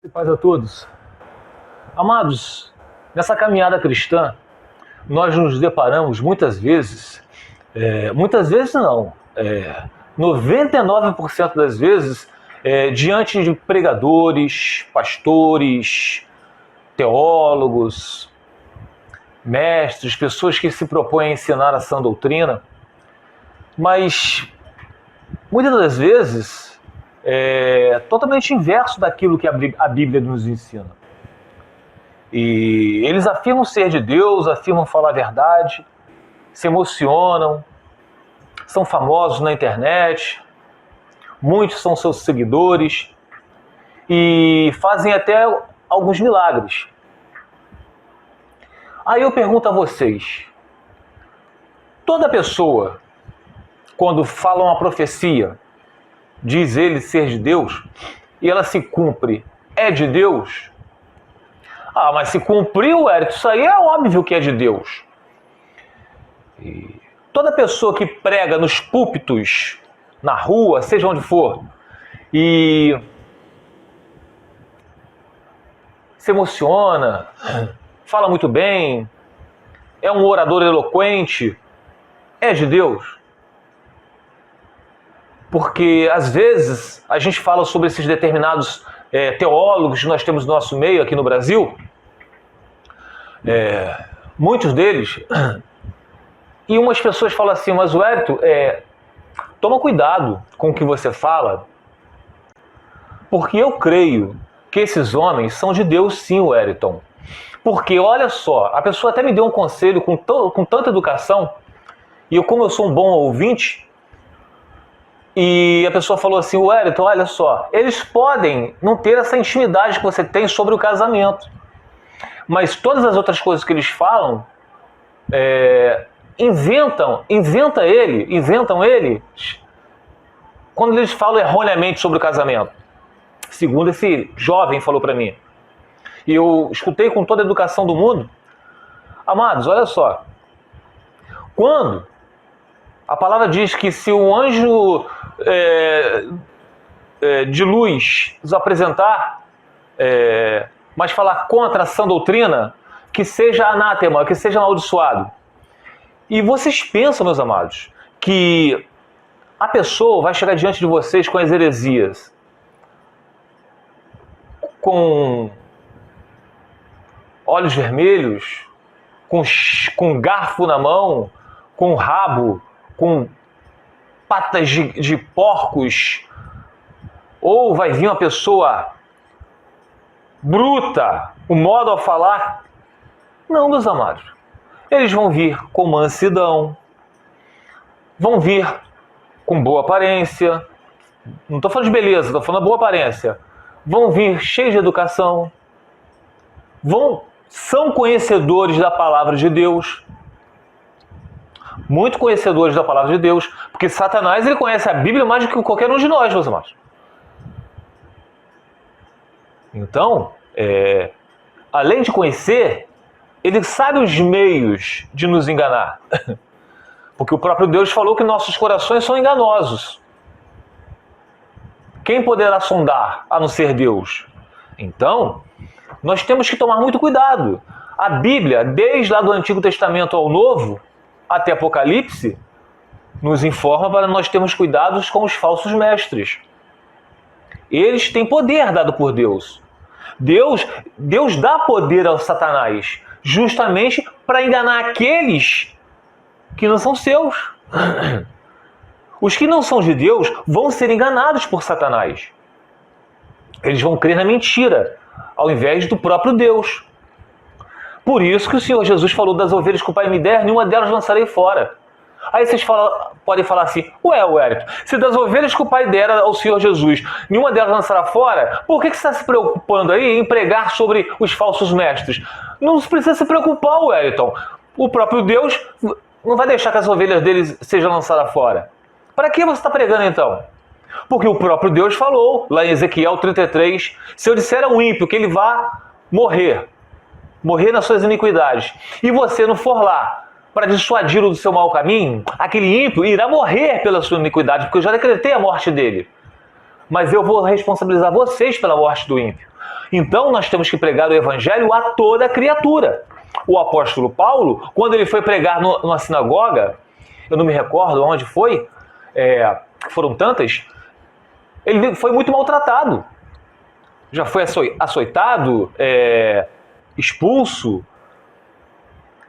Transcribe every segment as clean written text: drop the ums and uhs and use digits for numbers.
E paz a todos. Amados, nessa caminhada cristã, nós nos deparamos muitas vezes não, 99% das vezes, diante de pregadores, pastores, teólogos, mestres, pessoas que se propõem a ensinar a sã doutrina, mas muitas das vezes totalmente inverso daquilo que a Bíblia nos ensina. E eles afirmam ser de Deus, afirmam falar a verdade, se emocionam, são famosos na internet, muitos são seus seguidores e fazem até alguns milagres. Aí eu pergunto a vocês, toda pessoa, quando fala uma profecia, diz ele ser de Deus, e ela se cumpre, é de Deus? Ah, mas se cumpriu, Érico, isso aí é óbvio que é de Deus. E toda pessoa que prega nos púlpitos, na rua, seja onde for, e se emociona, fala muito bem, é um orador eloquente, é de Deus? Porque, às vezes, a gente fala sobre esses determinados teólogos que nós temos no nosso meio aqui no Brasil, muitos deles, e umas pessoas falam assim, mas o Wellington, toma cuidado com o que você fala, porque eu creio que esses homens são de Deus sim, Wellington. Porque, olha só, a pessoa até me deu um conselho com tanta educação, e como eu sou um bom ouvinte, e a pessoa falou assim, Wellington, olha só, eles podem não ter essa intimidade que você tem sobre o casamento, mas todas as outras coisas que eles falam, inventam eles, quando eles falam erroneamente sobre o casamento. Segundo esse jovem falou para mim. E eu escutei com toda a educação do mundo. Amados, olha só, quando a palavra diz que se o anjo de luz nos apresentar, mas falar contra a sã doutrina, que seja anátema, que seja amaldiçoado. E vocês pensam, meus amados, que a pessoa vai chegar diante de vocês com as heresias, com olhos vermelhos, com garfo na mão, com rabo, com patas de porcos, ou vai vir uma pessoa bruta, o modo a falar? Não, meus amados. Eles vão vir com mansidão, vão vir com boa aparência, não estou falando de beleza, estou falando de boa aparência, vão vir cheios de educação, são conhecedores da palavra de Deus, muito conhecedores da palavra de Deus, porque Satanás ele conhece a Bíblia mais do que qualquer um de nós, meus amados. Então, além de conhecer, ele sabe os meios de nos enganar. Porque o próprio Deus falou que nossos corações são enganosos. Quem poderá sondar a não ser Deus? Então, nós temos que tomar muito cuidado. A Bíblia, desde lá do Antigo Testamento ao Novo, até Apocalipse, nos informa para nós termos cuidados com os falsos mestres. Eles têm poder dado por Deus. Deus dá poder ao Satanás, justamente para enganar aqueles que não são seus. Os que não são de Deus vão ser enganados por Satanás. Eles vão crer na mentira, ao invés do próprio Deus. Por isso que o Senhor Jesus falou das ovelhas que o Pai me der, nenhuma delas lançarei fora. Aí vocês podem falar assim, Wellington, se das ovelhas que o Pai dera ao Senhor Jesus, nenhuma delas lançará fora, por que você está se preocupando aí em pregar sobre os falsos mestres? Não precisa se preocupar, Wellington. O próprio Deus não vai deixar que as ovelhas deles sejam lançadas fora. Para que você está pregando então? Porque o próprio Deus falou, lá em Ezequiel 33, se eu disser ao ímpio que ele vá morrer nas suas iniquidades, e você não for lá para dissuadi-lo do seu mau caminho, aquele ímpio irá morrer pela sua iniquidade, porque eu já decretei a morte dele. mas eu vou responsabilizar vocês pela morte do ímpio. Então nós temos que pregar o evangelho a toda criatura. O apóstolo Paulo, quando ele foi pregar numa sinagoga, eu não me recordo onde foi, foram tantas, ele foi muito maltratado. Já foi açoitado, expulso.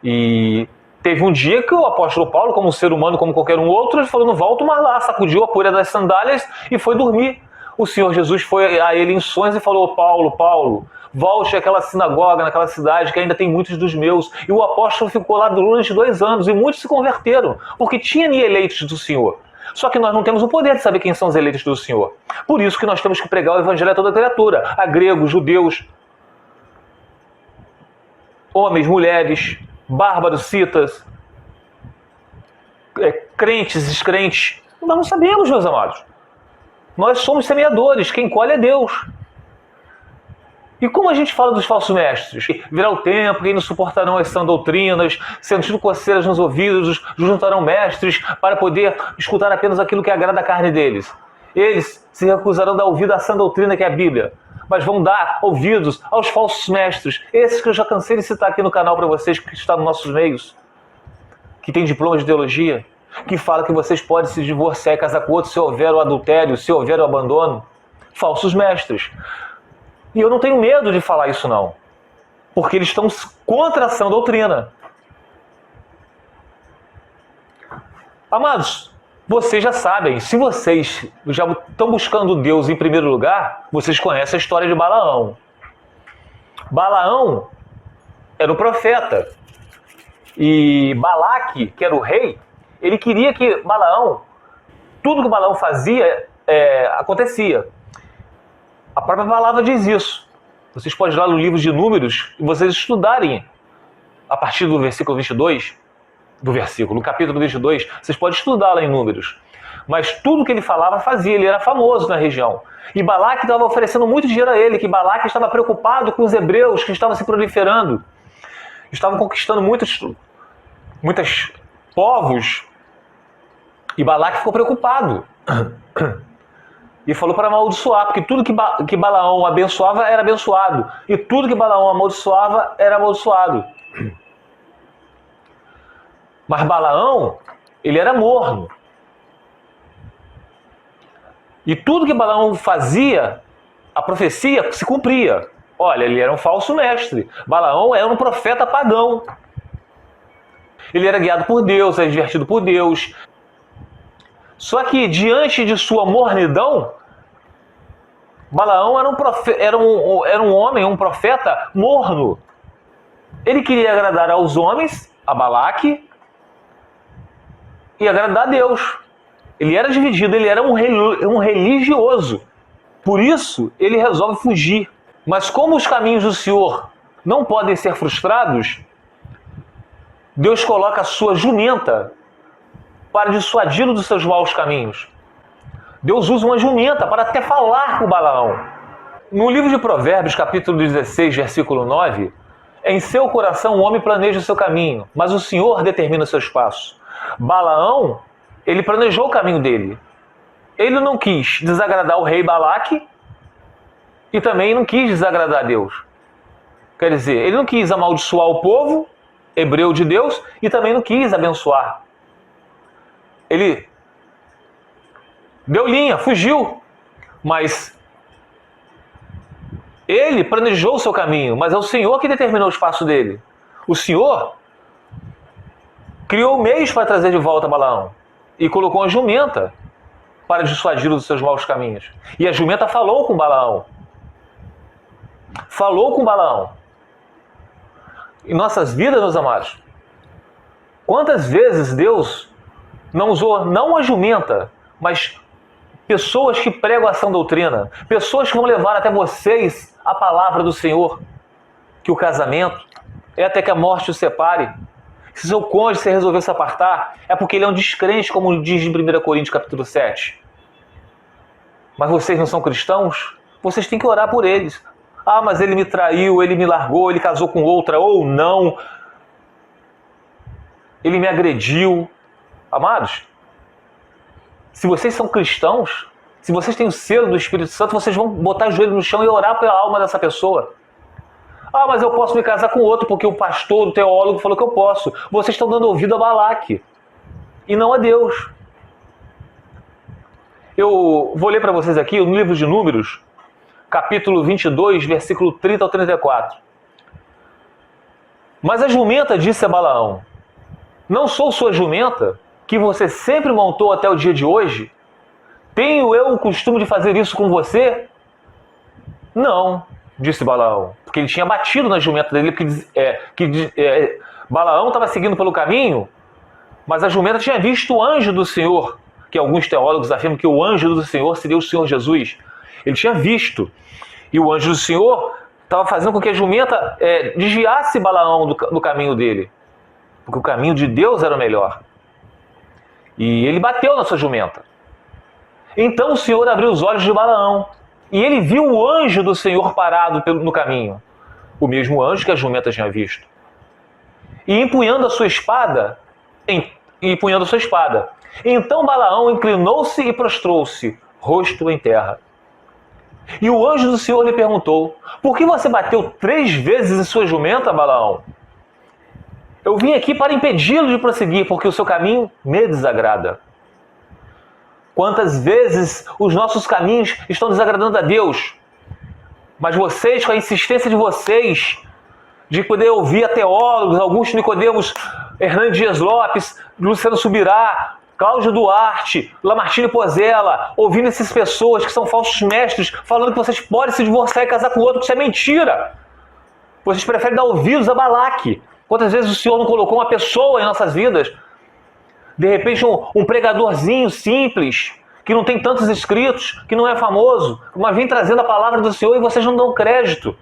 E teve um dia que o apóstolo Paulo, como um ser humano, como qualquer um outro, ele falou, não volto mais lá, sacudiu a poeira das sandálias e foi dormir. O Senhor Jesus foi a ele em sonhos e falou, Paulo, volte àquela sinagoga, naquela cidade que ainda tem muitos dos meus. E o apóstolo ficou lá durante 2 anos e muitos se converteram, porque tinha ali eleitos do Senhor. Só que nós não temos o poder de saber quem são os eleitos do Senhor. Por isso que nós temos que pregar o evangelho a toda criatura, a gregos, judeus, homens, mulheres, bárbaros, citas, crentes, descrentes. Nós não sabemos, meus amados. Nós somos semeadores, quem colhe é Deus. E como a gente fala dos falsos mestres? Virá o tempo, que não suportarão as sãs doutrinas, sentindo coceiras nos ouvidos, juntarão mestres para poder escutar apenas aquilo que agrada a carne deles. Eles se recusarão a dar ouvido à sã doutrina que é a Bíblia, mas vão dar ouvidos aos falsos mestres, esses que eu já cansei de citar aqui no canal para vocês, que estão nos nossos meios, que tem diploma de teologia, que fala que vocês podem se divorciar e casar com outro se houver o adultério, se houver o abandono. Falsos mestres. E eu não tenho medo de falar isso não, porque eles estão contra a sã doutrina. Amados, vocês já sabem, se vocês já estão buscando Deus em primeiro lugar, vocês conhecem a história de Balaão. Balaão era o profeta. E Balaque, que era o rei, ele queria que Balaão, tudo que Balaão fazia, acontecia. A própria palavra diz isso. Vocês podem ir lá no livro de Números e vocês estudarem a partir do versículo 22, no capítulo 22, vocês podem estudar lá em Números. Mas tudo que ele falava, fazia. Ele era famoso na região. E Balaque estava oferecendo muito dinheiro a ele, que Balaque estava preocupado com os hebreus que estavam se proliferando. Estavam conquistando muitos povos. E Balaque ficou preocupado. E falou para amaldiçoar, porque tudo que Balaão abençoava era abençoado. E tudo que Balaão amaldiçoava era amaldiçoado. Mas Balaão, ele era morno. E tudo que Balaão fazia, a profecia se cumpria. Olha, ele era um falso mestre. Balaão era um profeta pagão. Ele era guiado por Deus, era divertido por Deus. Só que diante de sua mornidão, Balaão era um homem, um profeta morno. Ele queria agradar aos homens, a Balaque, e agradar a Deus. Ele era dividido, ele era um religioso. Por isso, ele resolve fugir. Mas como os caminhos do Senhor não podem ser frustrados, Deus coloca a sua jumenta para dissuadi-lo dos seus maus caminhos. Deus usa uma jumenta para até falar com Balaão. No livro de Provérbios, capítulo 16, versículo 9, em seu coração o homem planeja o seu caminho, mas o Senhor determina os seus passos. Balaão, ele planejou o caminho dele. Ele não quis desagradar o rei Balaque e também não quis desagradar a Deus. Quer dizer, ele não quis amaldiçoar o povo hebreu de Deus e também não quis abençoar. Ele deu linha, fugiu, mas ele planejou o seu caminho, mas é o Senhor que determinou o espaço dele. O Senhor criou meios para trazer de volta Balaão e colocou uma jumenta para dissuadi-lo dos seus maus caminhos. E a jumenta falou com Balaão. Falou com Balaão. Em nossas vidas, meus amados, quantas vezes Deus não usou não a jumenta, mas pessoas que pregam a sã doutrina, pessoas que vão levar até vocês a palavra do Senhor, que o casamento é até que a morte os separe. Se seu cônjuge se resolver se apartar, é porque ele é um descrente, como diz em 1 Coríntios capítulo 7. Mas vocês não são cristãos? Vocês têm que orar por eles. Ah, mas ele me traiu, ele me largou, ele casou com outra, ou não. Ele me agrediu. Amados, se vocês são cristãos, Se vocês têm o selo do Espírito Santo, vocês vão botar o joelho no chão e orar pela alma dessa pessoa. Ah, mas eu posso me casar com outro porque o pastor, o teólogo falou que eu posso. Vocês estão dando ouvido a Balaque e não a Deus. Eu vou ler para vocês aqui no livro de Números, capítulo 22, versículo 30 ao 34. Mas a jumenta disse a Balaão: não sou sua jumenta, que você sempre montou até o dia de hoje? Tenho eu o costume de fazer isso com você? Não, disse Balaão, porque ele tinha batido na jumenta dele, porque Balaão estava seguindo pelo caminho, mas a jumenta tinha visto o anjo do Senhor, que alguns teólogos afirmam que o anjo do Senhor seria o Senhor Jesus. Ele tinha visto, e o anjo do Senhor estava fazendo com que a jumenta desviasse Balaão do caminho dele, porque o caminho de Deus era o melhor. E ele bateu na sua jumenta. Então o Senhor abriu os olhos de Balaão, e ele viu o anjo do Senhor parado no caminho, o mesmo anjo que a jumenta tinha visto. E empunhando a sua espada, então Balaão inclinou-se e prostrou-se, rosto em terra. E o anjo do Senhor lhe perguntou: por que você bateu 3 vezes em sua jumenta, Balaão? Eu vim aqui para impedi-lo de prosseguir, porque o seu caminho me desagrada. Quantas vezes os nossos caminhos estão desagradando a Deus, mas vocês, com a insistência de vocês, de poder ouvir a teólogos, Augusto Nicodemos, Hernando Dias Lopes, Luciano Subirá, Cláudio Duarte, Lamartine Pozella, ouvindo essas pessoas que são falsos mestres, falando que vocês podem se divorciar e casar com outro, que isso é mentira. Vocês preferem dar ouvidos a Balaque. Quantas vezes o Senhor não colocou uma pessoa em nossas vidas? De repente um pregadorzinho simples, que não tem tantos inscritos, que não é famoso, mas vem trazendo a palavra do Senhor e vocês não dão crédito.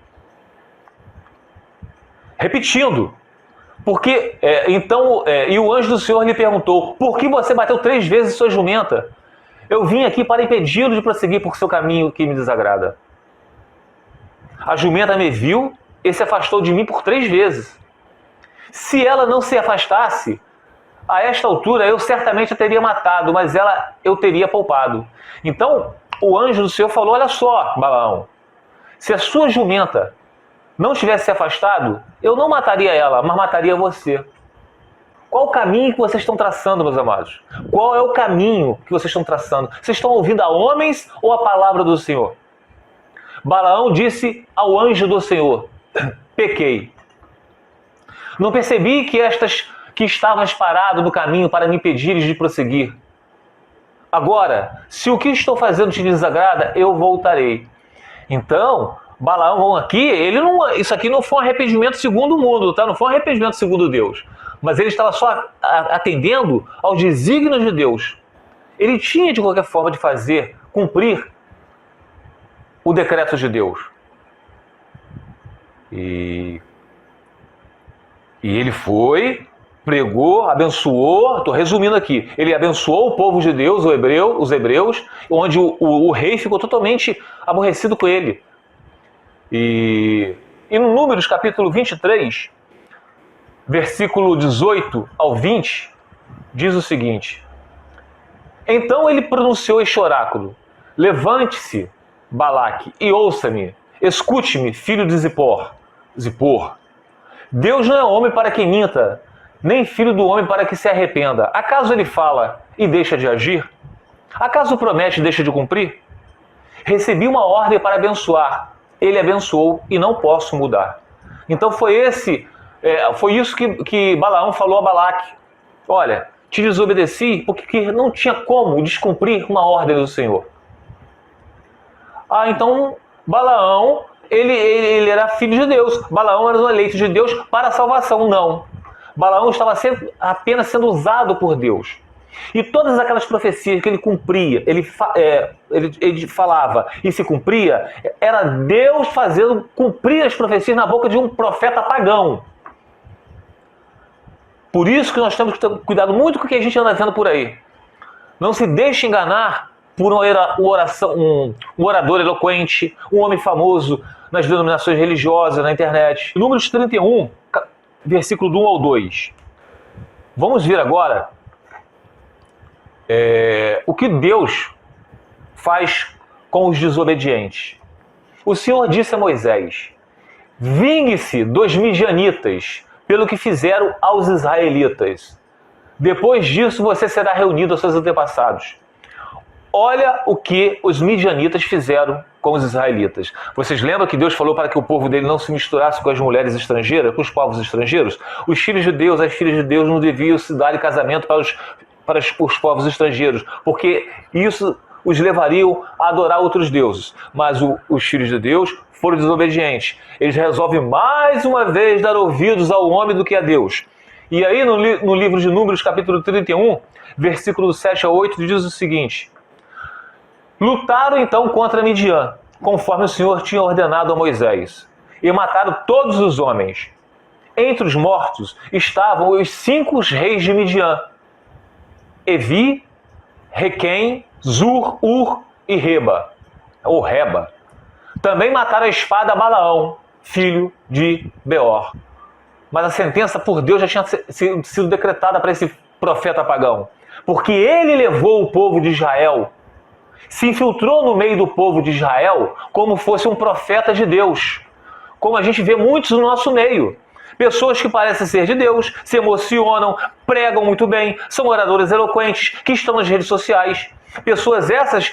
Repetindo, porque e o anjo do Senhor lhe perguntou: por que você bateu 3 vezes sua jumenta? Eu vim aqui para impedi-lo de prosseguir por seu caminho que me desagrada. A jumenta me viu e se afastou de mim por 3 vezes. Se ela não se afastasse, a esta altura eu certamente a teria matado, mas eu teria poupado. Então o anjo do Senhor falou: olha só, Balaão, se a sua jumenta não tivesse se afastado, eu não mataria ela, mas mataria você. Qual o caminho que vocês estão traçando, meus amados? Qual é o caminho que vocês estão traçando? Vocês estão ouvindo a homens ou a palavra do Senhor? Balaão disse ao anjo do Senhor: pequei. Não percebi que estavas parado no caminho para me impedires de prosseguir. Agora, se o que estou fazendo te desagrada, eu voltarei. Então, Balaão aqui, isso aqui não foi um arrependimento segundo o mundo, tá? Não foi um arrependimento segundo Deus. Mas ele estava só atendendo aos desígnios de Deus. Ele tinha, de qualquer forma, de cumprir o decreto de Deus. E ele foi, pregou, abençoou, estou resumindo aqui, ele abençoou o povo de Deus, os hebreus, onde o rei ficou totalmente aborrecido com ele. E no Números capítulo 23, versículo 18 ao 20, diz o seguinte: então ele pronunciou este oráculo: levante-se, Balaque, e ouça-me, escute-me, filho de Zippor. Deus não é homem para que minta, nem filho do homem para que se arrependa. Acaso ele fala e deixa de agir? Acaso promete e deixa de cumprir? Recebi uma ordem para abençoar, ele abençoou e não posso mudar. Então foi isso que Balaão falou a Balaque: olha, te desobedeci porque não tinha como descumprir uma ordem do Senhor. Então Balaão, ele era filho de Deus. Balaão era um eleito de Deus para a salvação. Não. Balaão estava apenas sendo usado por Deus. E todas aquelas profecias que ele cumpria, ele falava e se cumpria, era Deus fazendo cumprir as profecias na boca de um profeta pagão. Por isso que nós temos que ter cuidado muito com o que a gente anda vendo por aí. Não se deixe enganar por um orador eloquente, um homem famoso nas denominações religiosas, na internet. Números 31, versículo do 1 ao 2. Vamos ver agora o que Deus faz com os desobedientes. O Senhor disse a Moisés: vingue-se dos midianitas pelo que fizeram aos israelitas. Depois disso você será reunido aos seus antepassados. Olha o que os midianitas fizeram com os israelitas. Vocês lembram que Deus falou para que o povo dele não se misturasse com as mulheres estrangeiras, com os povos estrangeiros? Os filhos de Deus, as filhas de Deus não deviam se dar em casamento para os povos estrangeiros, porque isso os levariam a adorar outros deuses. Mas os filhos de Deus foram desobedientes. Eles resolvem mais uma vez dar ouvidos ao homem do que a Deus. E aí no livro de Números, capítulo 31, versículo 7 a 8, diz o seguinte: lutaram então contra Midian, conforme o Senhor tinha ordenado a Moisés, e mataram todos os homens. Entre os mortos estavam os 5 reis de Midian: Evi, Requém, Zur, Ur e Reba, ou Reba. Também mataram a espada Balaão, filho de Beor. Mas a sentença por Deus já tinha sido decretada para esse profeta pagão, porque ele levou o povo de Israel, se infiltrou no meio do povo de Israel como fosse um profeta de Deus, como a gente vê muitos no nosso meio. Pessoas que parecem ser de Deus, se emocionam, pregam muito bem, são oradores eloquentes, que estão nas redes sociais. Pessoas essas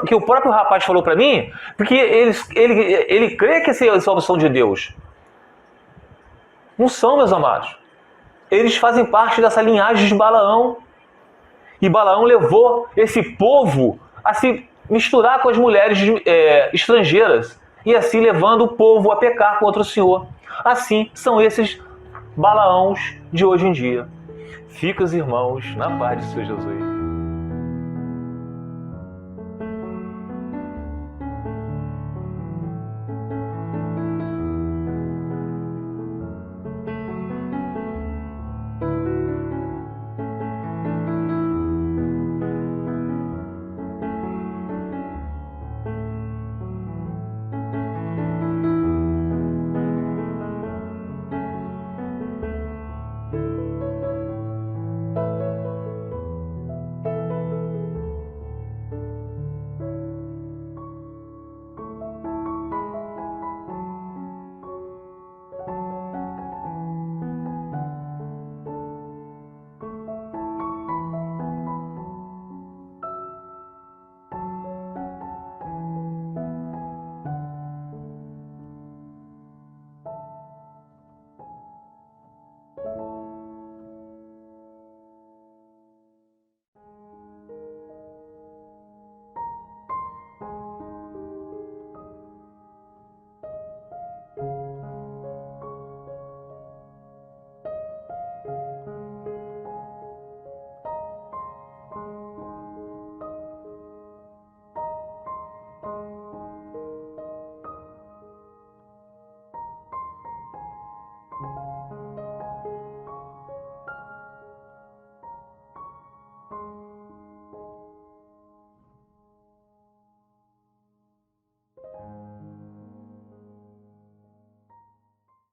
que o próprio rapaz falou para mim, porque ele crê que essas são de Deus. Não são, meus amados. Eles fazem parte dessa linhagem de Balaão. E Balaão levou esse povo a se misturar com as mulheres estrangeiras, e assim levando o povo a pecar contra o Senhor. Assim são esses Balaãos de hoje em dia. Fica os irmãos na paz de Senhor Jesus.